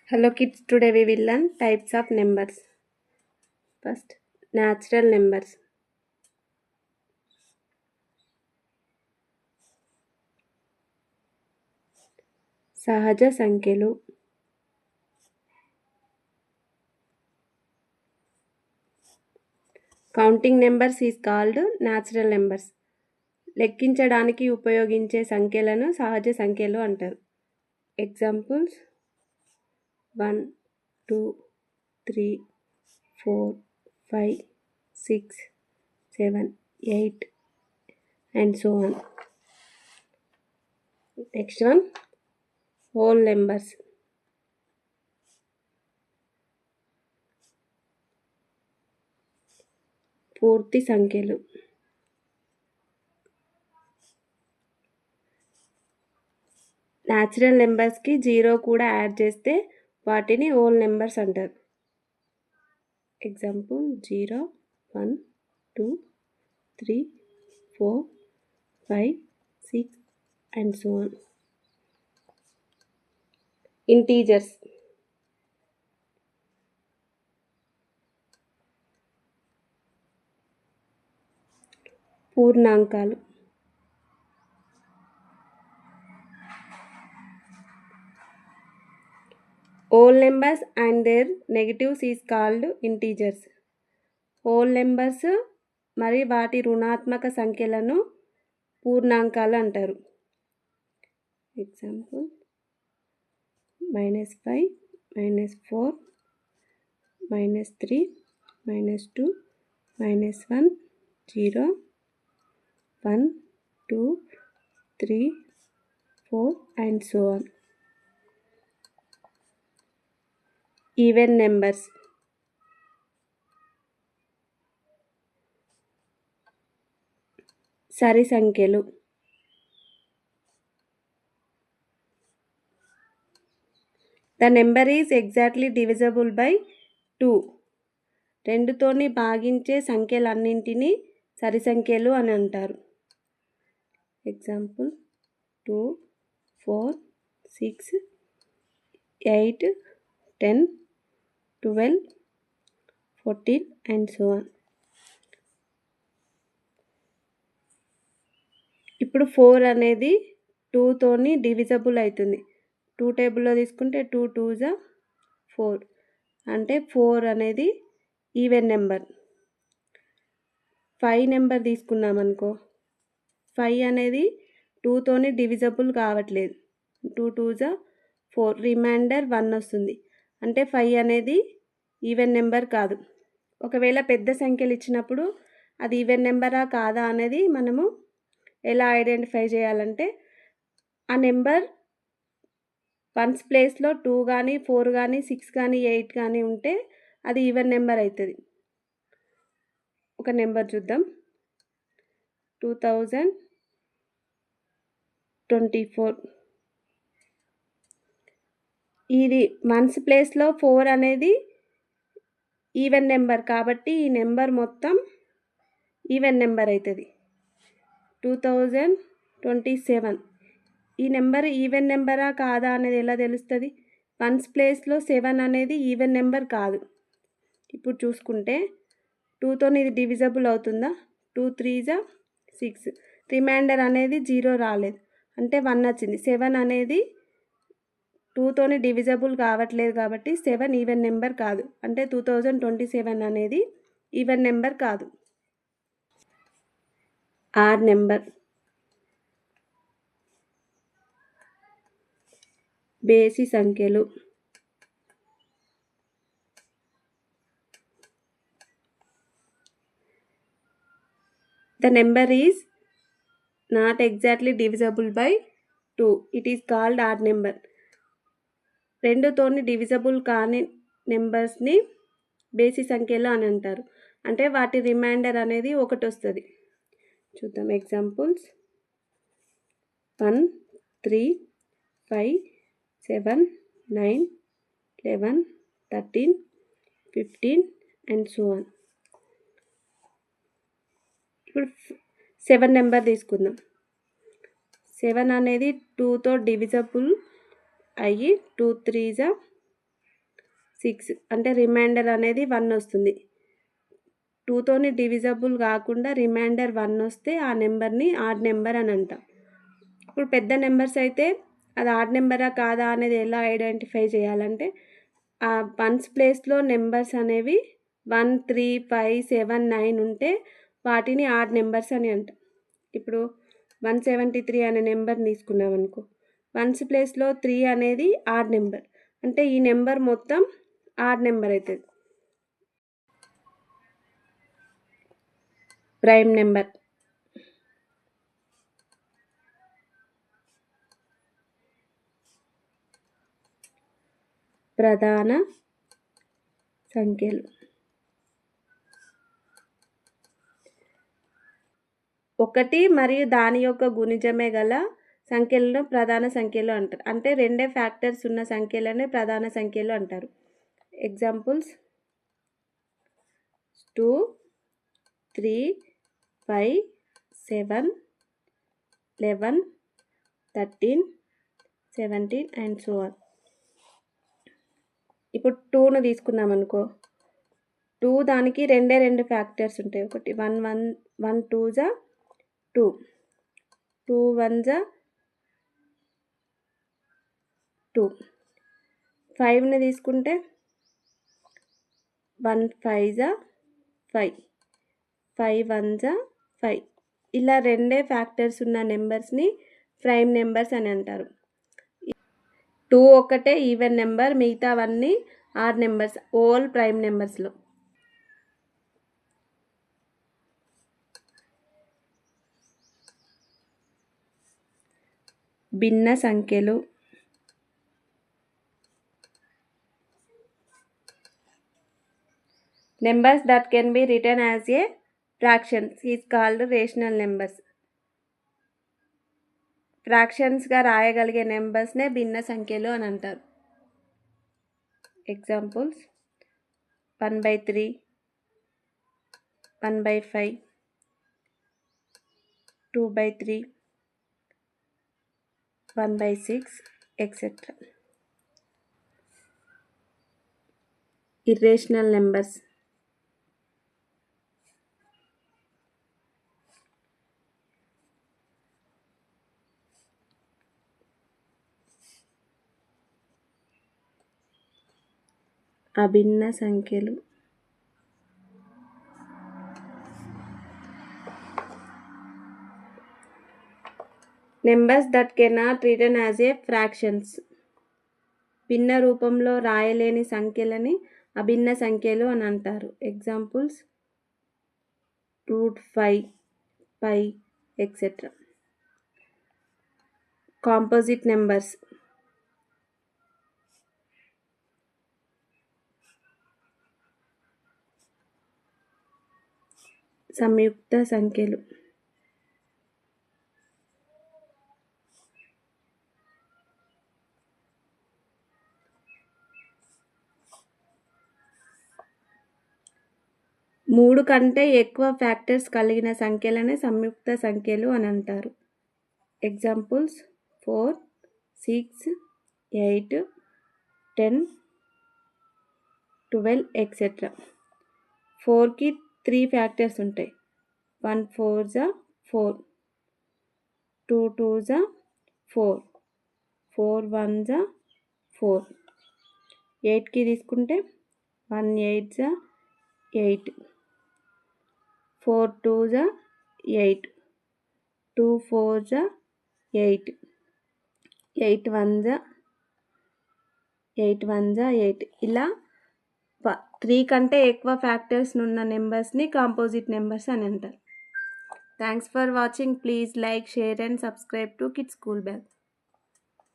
Hello kids, today we will learn types of numbers. First, natural numbers. సహజ సంఖ్యలు. Counting numbers is called natural numbers. లెక్కించడానికి ఉపయోగించే సంఖ్యలను సహజ సంఖ్యలు అంటారు. Examples 1, 2, 3, 4, 5, 6, 7, 8 and so on. Next one, whole numbers. పూర్తి సంఖ్యలు. న్యాచురల్ నెంబర్స్కి 0 కూడా యాడ్ చేస్తే వాటిని హోల్ నెంబర్స్ అంటారు. Example 0, 1, 2, 3, 4, 5, 6 and so on. Integers. పూర్ణాంకాలు. Whole numbers and their negatives is called integers. Whole numbers మరియు వాటి రుణాత్మక సంఖ్యలను పూర్ణాంకాలు అంటారు. Example -5, -4, -3, -2, -1, 0, 1, 2, 3, 4 and so on. Even numbers. సరి సంఖ్యలు. The number is exactly divisible by 2. 2తోని భాగించే సంఖ్యలన్నింటినీ సరి సంఖ్యలు అని అంటారు. Example 2, 4, 6, 8, 10, 12, 14 and so on. ఇప్పుడు 4 అనేది 2తోని డివిజబుల్ అవుతుంది. 2 టేబుల్లో తీసుకుంటే 2 2s 4 అంటే 4 అనేది ఈవెన్ నెంబర్. 5 నెంబర్ తీసుకున్నాం అనుకో, 5 అనేది 2తోని డివిజబుల్ కావట్లేదు. 2 2s 4 రిమైండర్ 1 వస్తుంది. అంటే 5 అనేది ఈవెన్ నెంబర్ కాదు. ఒకవేళ పెద్ద సంఖ్యలు ఇచ్చినప్పుడు అది ఈవెన్ నెంబరా కాదా అనేది మనము ఎలా ఐడెంటిఫై చేయాలంటే ఆ నెంబర్ 1s ప్లేస్లో 2 కానీ 4 కానీ 6 కానీ 8 కానీ ఉంటే అది ఈవెన్ నెంబర్ అవుతుంది. ఒక నెంబర్ చూద్దాం. 2024. ఇది 1s ప్లేస్లో 4 అనేది ఈవెన్ నెంబర్ కాబట్టి ఈ నెంబర్ మొత్తం ఈవెన్ నెంబర్ అవుతుంది. 2027. ఈ నెంబర్ ఈవెన్ నెంబరా కాదా అనేది ఎలా తెలుస్తుంది? 1s ప్లేస్లో 7 అనేది ఈవెన్ నెంబర్ కాదు. ఇప్పుడు చూసుకుంటే 2తోని ఇది డివిజబుల్ అవుతుందా? 2 3s 6 రిమైండర్ అనేది 0 రాలేదు అంటే 1 వచ్చింది. 7 అనేది 2తోని డివిజబుల్ కావట్లేదు కాబట్టి 7 ఈవెన్ నెంబర్ కాదు. అంటే 2027 అనేది ఈవెన్ నెంబర్ కాదు. Odd number. బేసి సంఖ్యలు. The number is not exactly divisible by 2. It is called odd number. 2తోని డివిజబుల్ కాని నెంబర్స్ని బేసి సంఖ్యలు అని అంటారు. అంటే వాటి రిమైండర్ అనేది 1 వస్తుంది. చూద్దాం ఎగ్జాంపుల్స్ 1, 3, 5, 7, 9, 11, 13, 15 and so on. ఇప్పుడు 7 నెంబర్ తీసుకుందాం. 7 అనేది 2తో డివిజబుల్ అయ్యి 2 3s 6 అంటే రిమైండర్ అనేది 1 వస్తుంది. 2తోని డివిజబుల్ కాకుండా రిమైండర్ 1 వస్తే ఆ నెంబర్ని ఆడ్ నెంబర్ అని అంటాం. ఇప్పుడు పెద్ద నెంబర్స్ అయితే అది ఆడ్ నెంబరా కాదా అనేది ఎలా ఐడెంటిఫై చేయాలంటే ఆ వన్స్ ప్లేస్లో నెంబర్స్ అనేవి 1, 3, 5, 7, 9 ఉంటే వాటిని ఆడ్ నెంబర్స్ అని అంటాం. ఇప్పుడు 173 అనే నెంబర్ తీసుకున్నాం అనుకో, వన్స్ ప్లేస్లో 3 అనేది ఆడ్ నెంబర్, అంటే ఈ నెంబర్ మొత్తం ఆడ్ నెంబర్ అవుతుంది. ప్రైమ్ నెంబర్ ప్రధాన సంఖ్యలు. 1 మరియు దాని యొక్క గుణిజమే గల సంఖ్యలను ప్రధాన సంఖ్యలు అంటారు. అంటే 2 ఫ్యాక్టర్స్ ఉన్న సంఖ్యలనే ప్రధాన సంఖ్యలు అంటారు. Examples 2, 3, 5, 7, 11, 13, 17 and so on. ఇప్పుడు 2ను తీసుకున్నాం అనుకో, 2 దానికి 2 ఫ్యాక్టర్స్ ఉంటాయి. ఒకటి 1 2 జా 2, 2 1 జా 2. 5ని తీసుకుంటే 1 5 జా 5, 5 1 జా 5. ఇలా 2 ఫ్యాక్టర్స్ ఉన్న నెంబర్స్ని ప్రైమ్ నెంబర్స్ అని అంటారు. 2 ఒకటే ఈవెన్ నెంబర్, మిగతావన్నీ ఆడ్ నెంబర్స్, ఓల్ ప్రైమ్ నెంబర్స్లో. భిన్న సంఖ్యలు. Numbers that can be written as a fractions is called rational numbers. ఫ్రాక్షన్స్గా రాయగలిగే నెంబర్స్నే భిన్న సంఖ్యలు అని అంటారు. Examples 1/3, 1/5, 2/3, 1/6 etc. Irrational numbers. అభిన్న సంఖ్యలు. Numbers that cannot written as a fractions. భిన్న రూపంలో రాయలేని సంఖ్యలని అభిన్న సంఖ్యలు అని అంటారు. Examples √5, pi etcetera. Composite numbers. సంయుక్త సంఖ్యలు. మూడు కంటే ఎక్కువ ఫ్యాక్టర్స్ కలిగిన సంఖ్యలనే సంయుక్త సంఖ్యలు అని అంటారు. Examples 4, 6, 8, 10, 12 etcetera. 4కి 3 ఫ్యాక్టర్స్ ఉంటాయి. 1 4 జా 4, 2 2 జా 4, 4 1 జా 4. 8కి తీసుకుంటే 1 8 జా 8, 4 2 జా 8, 2 4 జా 8, 8 1 జా 8. ఇలా 3 కంటే ఎక్కువ ఫ్యాక్టర్స్ ఉన్న నెంబర్స్ని కాంపోజిట్ నెంబర్స్ అని అంటారు. Thanks for watching. Please like, share and subscribe to kids school bag.